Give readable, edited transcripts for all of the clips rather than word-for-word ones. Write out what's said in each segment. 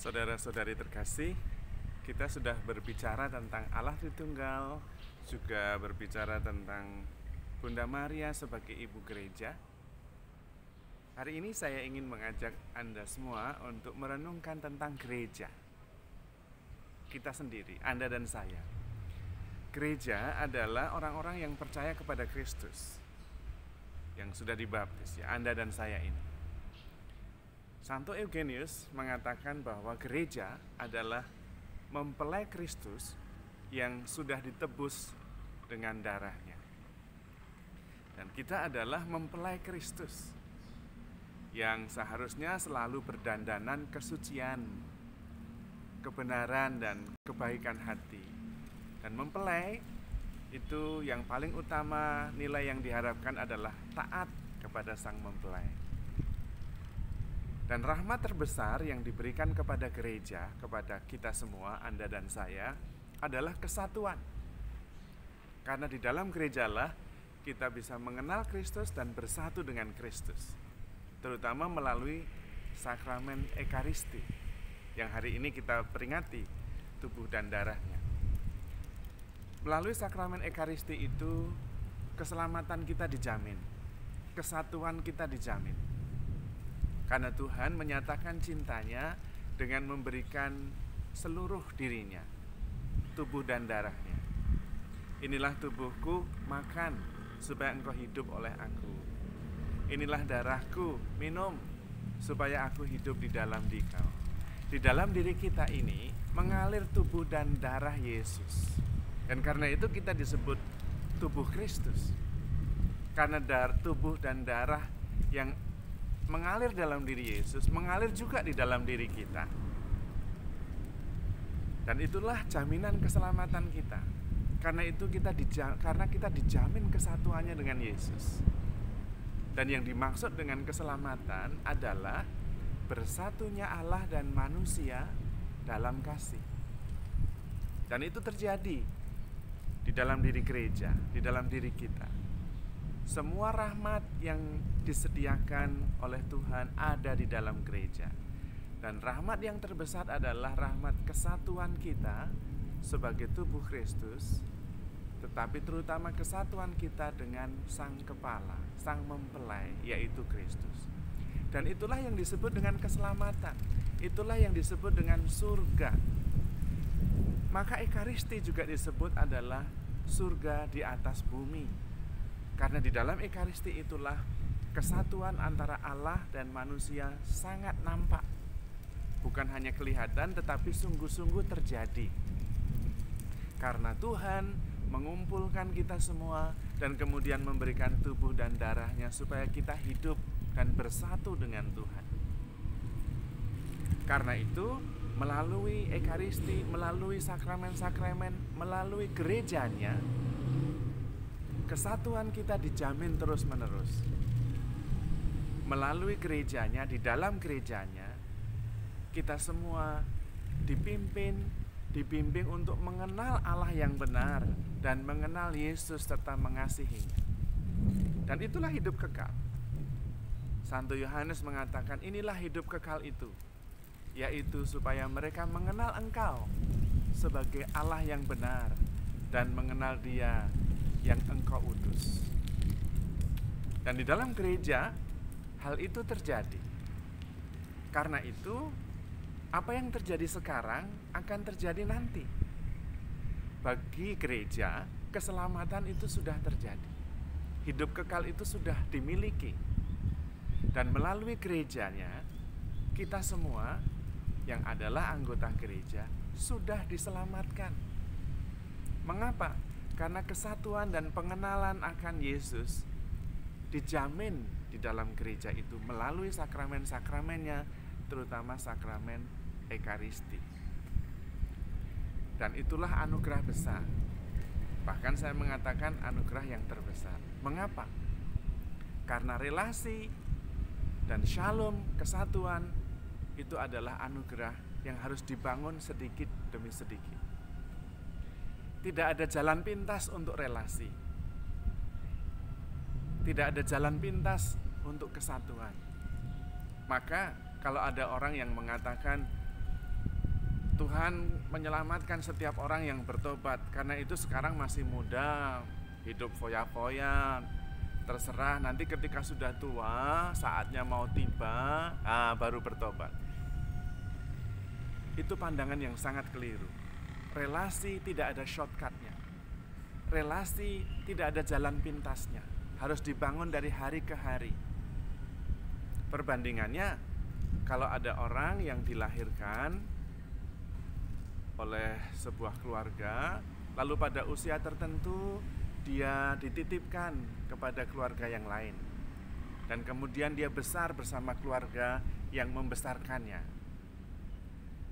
Saudara-saudari terkasih, kita sudah berbicara tentang Allah Tritunggal, juga berbicara tentang Bunda Maria sebagai Ibu Gereja. Hari ini saya ingin mengajak Anda semua untuk merenungkan tentang gereja. Kita sendiri, Anda dan saya. Gereja adalah orang-orang yang percaya kepada Kristus, yang sudah dibaptis, ya, Anda dan saya ini. Santo Eugenius mengatakan bahwa gereja adalah mempelai Kristus yang sudah ditebus dengan darahnya. Dan kita adalah mempelai Kristus yang seharusnya selalu berdandanan kesucian, kebenaran, dan kebaikan hati. Dan mempelai itu yang paling utama, nilai yang diharapkan adalah taat kepada sang mempelai. Dan rahmat terbesar yang diberikan kepada gereja, kepada kita semua, Anda dan saya, adalah kesatuan. Karena di dalam gerejalah kita bisa mengenal Kristus dan bersatu dengan Kristus, terutama melalui sakramen Ekaristi, yang hari ini kita peringati tubuh dan darahnya. Melalui sakramen Ekaristi itu, keselamatan kita dijamin, kesatuan kita dijamin. Karena Tuhan menyatakan cintanya dengan memberikan seluruh dirinya, tubuh dan darahnya. Inilah tubuhku, makan supaya engkau hidup oleh aku. Inilah darahku, minum supaya aku hidup di dalam dikau. Di dalam diri kita ini mengalir tubuh dan darah Yesus. Dan karena itu kita disebut tubuh Kristus. Karena tubuh dan darah yang mengalir dalam diri Yesus, mengalir juga di dalam diri kita. Dan itulah jaminan keselamatan kita. Karena itu kita dijamin kesatuannya dengan Yesus. Dan yang dimaksud dengan keselamatan adalah bersatunya Allah dan manusia dalam kasih. Dan itu terjadi di dalam diri gereja, di dalam diri kita. Semua rahmat yang disediakan oleh Tuhan ada di dalam gereja. Dan rahmat yang terbesar adalah rahmat kesatuan kita sebagai tubuh Kristus, tetapi terutama kesatuan kita dengan Sang Kepala, Sang Mempelai, yaitu Kristus. Dan itulah yang disebut dengan keselamatan. Itulah yang disebut dengan surga. Maka Ekaristi juga disebut adalah surga di atas bumi. Karena di dalam Ekaristi itulah kesatuan antara Allah dan manusia sangat nampak. Bukan hanya kelihatan tetapi sungguh-sungguh terjadi. Karena Tuhan mengumpulkan kita semua dan kemudian memberikan tubuh dan darahnya supaya kita hidup dan bersatu dengan Tuhan. Karena itu melalui Ekaristi, melalui sakramen-sakramen, melalui gerejanya, kesatuan kita dijamin terus-menerus. Melalui gerejanya, di dalam gerejanya, kita semua dibimbing untuk mengenal Allah yang benar dan mengenal Yesus serta mengasihinya. Dan itulah hidup kekal. Santo Yohanes mengatakan, inilah hidup kekal itu, yaitu supaya mereka mengenal Engkau sebagai Allah yang benar dan mengenal Dia yang Engkau utus. Dan di dalam gereja hal itu terjadi. Karena itu apa yang terjadi sekarang akan terjadi nanti. Bagi gereja, keselamatan itu sudah terjadi. Hidup kekal itu sudah dimiliki. Dan melalui gerejanya, kita semua yang adalah anggota gereja sudah diselamatkan. Mengapa? Karena kesatuan dan pengenalan akan Yesus dijamin di dalam gereja itu melalui sakramen-sakramennya, terutama sakramen Ekaristi. Dan itulah anugerah besar. Bahkan saya mengatakan anugerah yang terbesar. Mengapa? Karena relasi dan shalom, kesatuan, itu adalah anugerah yang harus dibangun sedikit demi sedikit. Tidak ada jalan pintas untuk relasi. Tidak ada jalan pintas untuk kesatuan. Maka kalau ada orang yang mengatakan Tuhan menyelamatkan setiap orang yang bertobat. Karena itu sekarang masih muda, hidup foya-foya, terserah, nanti ketika sudah tua, saatnya mau tiba, baru bertobat. Itu pandangan yang sangat keliru. Relasi tidak ada shortcutnya. Relasi tidak ada jalan pintasnya. Harus dibangun dari hari ke hari. Perbandingannya, kalau ada orang yang dilahirkan oleh sebuah keluarga, lalu pada usia tertentu dia dititipkan kepada keluarga yang lain, dan kemudian dia besar bersama keluarga yang membesarkannya.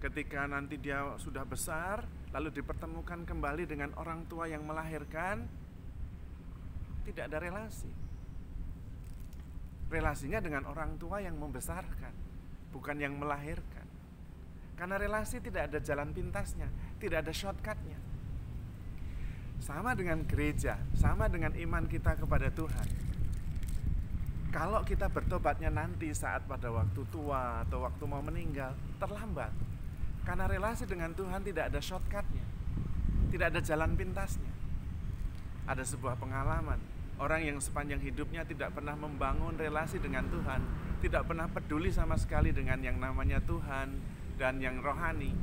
Ketika nanti dia sudah besar, lalu dipertemukan kembali dengan orang tua yang melahirkan, tidak ada relasi. Relasinya dengan orang tua yang membesarkan, bukan yang melahirkan. Karena relasi tidak ada jalan pintasnya, tidak ada shortcutnya. Sama dengan gereja, sama dengan iman kita kepada Tuhan. Kalau kita bertobatnya nanti saat pada waktu tua atau waktu mau meninggal, terlambat. Karena relasi dengan Tuhan tidak ada shortcutnya, tidak ada jalan pintasnya. Ada sebuah pengalaman, orang yang sepanjang hidupnya tidak pernah membangun relasi dengan Tuhan, tidak pernah peduli sama sekali dengan yang namanya Tuhan dan yang rohani.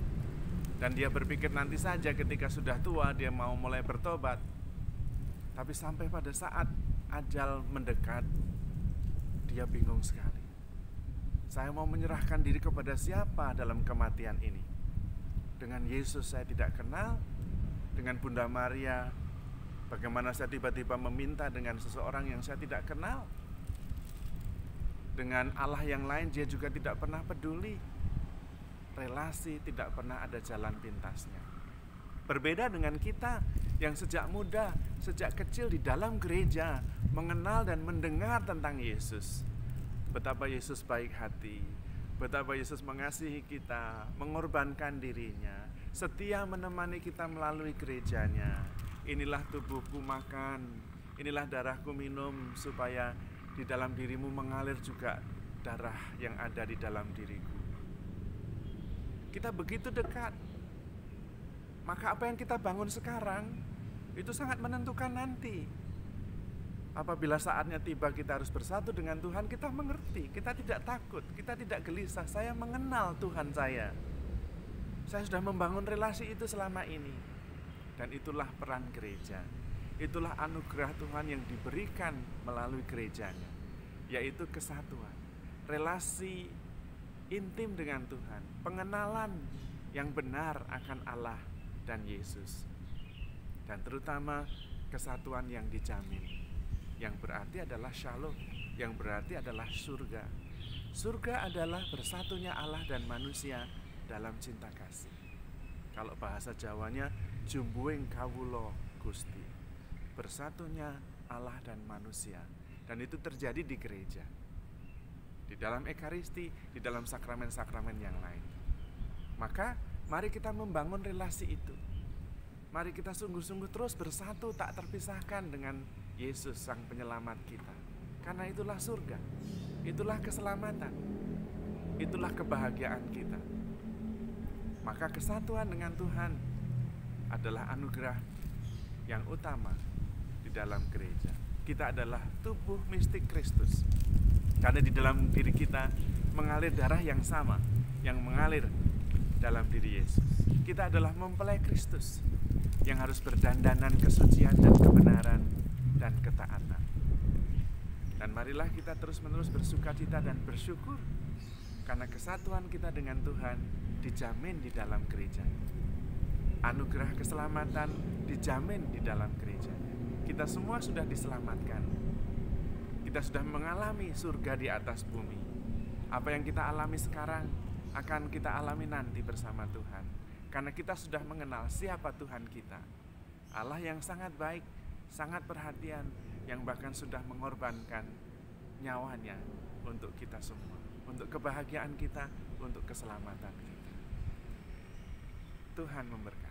Dan dia berpikir nanti saja ketika sudah tua dia mau mulai bertobat. Tapi sampai pada saat ajal mendekat, dia bingung sekali. Saya mau menyerahkan diri kepada siapa dalam kematian ini? Dengan Yesus saya tidak kenal, dengan Bunda Maria bagaimana saya tiba-tiba meminta dengan seseorang yang saya tidak kenal, dengan Allah yang lain dia juga tidak pernah peduli. Relasi tidak pernah ada jalan pintasnya. Berbeda dengan kita yang sejak muda, sejak kecil di dalam gereja mengenal dan mendengar tentang Yesus. Betapa Yesus baik hati, betapa Yesus mengasihi kita, mengorbankan dirinya, setia menemani kita melalui gerejanya. Inilah tubuhku makan, inilah darahku minum, supaya di dalam dirimu mengalir juga darah yang ada di dalam diriku. Kita begitu dekat. Maka apa yang kita bangun sekarang itu sangat menentukan nanti. Apabila saatnya tiba kita harus bersatu dengan Tuhan, kita mengerti, kita tidak takut, kita tidak gelisah. Saya mengenal Tuhan saya. Saya sudah membangun relasi itu selama ini. Dan itulah peran gereja. Itulah anugerah Tuhan yang diberikan melalui gerejanya, yaitu kesatuan, relasi intim dengan Tuhan, pengenalan yang benar akan Allah dan Yesus, dan terutama kesatuan yang dijamin, yang berarti adalah shalom, yang berarti adalah surga. Surga adalah bersatunya Allah dan manusia dalam cinta kasih. Kalau bahasa Jawanya, jumbuing kawulo Gusti, bersatunya Allah dan manusia, dan itu terjadi di gereja, di dalam ekaristi, di dalam sakramen-sakramen yang lain. Maka mari kita membangun relasi itu. Mari kita sungguh-sungguh terus bersatu, tak terpisahkan dengan Yesus sang penyelamat kita. Karena itulah surga, itulah keselamatan, itulah kebahagiaan kita. Maka kesatuan dengan Tuhan adalah anugerah yang utama di dalam gereja. Kita adalah tubuh mistik Kristus. Karena di dalam diri kita mengalir darah yang sama, yang mengalir dalam diri Yesus. Kita adalah mempelai Kristus yang harus berdandanan kesucian dan kebenaran dan ketaatan. Dan marilah kita terus-menerus bersukacita dan bersyukur karena kesatuan kita dengan Tuhan dijamin di dalam gereja. Anugerah keselamatan dijamin di dalam gereja. Kita semua sudah diselamatkan. Kita sudah mengalami surga di atas bumi. Apa yang kita alami sekarang akan kita alami nanti bersama Tuhan. Karena kita sudah mengenal siapa Tuhan kita. Allah yang sangat baik, sangat perhatian, yang bahkan sudah mengorbankan nyawanya untuk kita semua, untuk kebahagiaan kita, untuk keselamatan kita. Tuhan memberkati.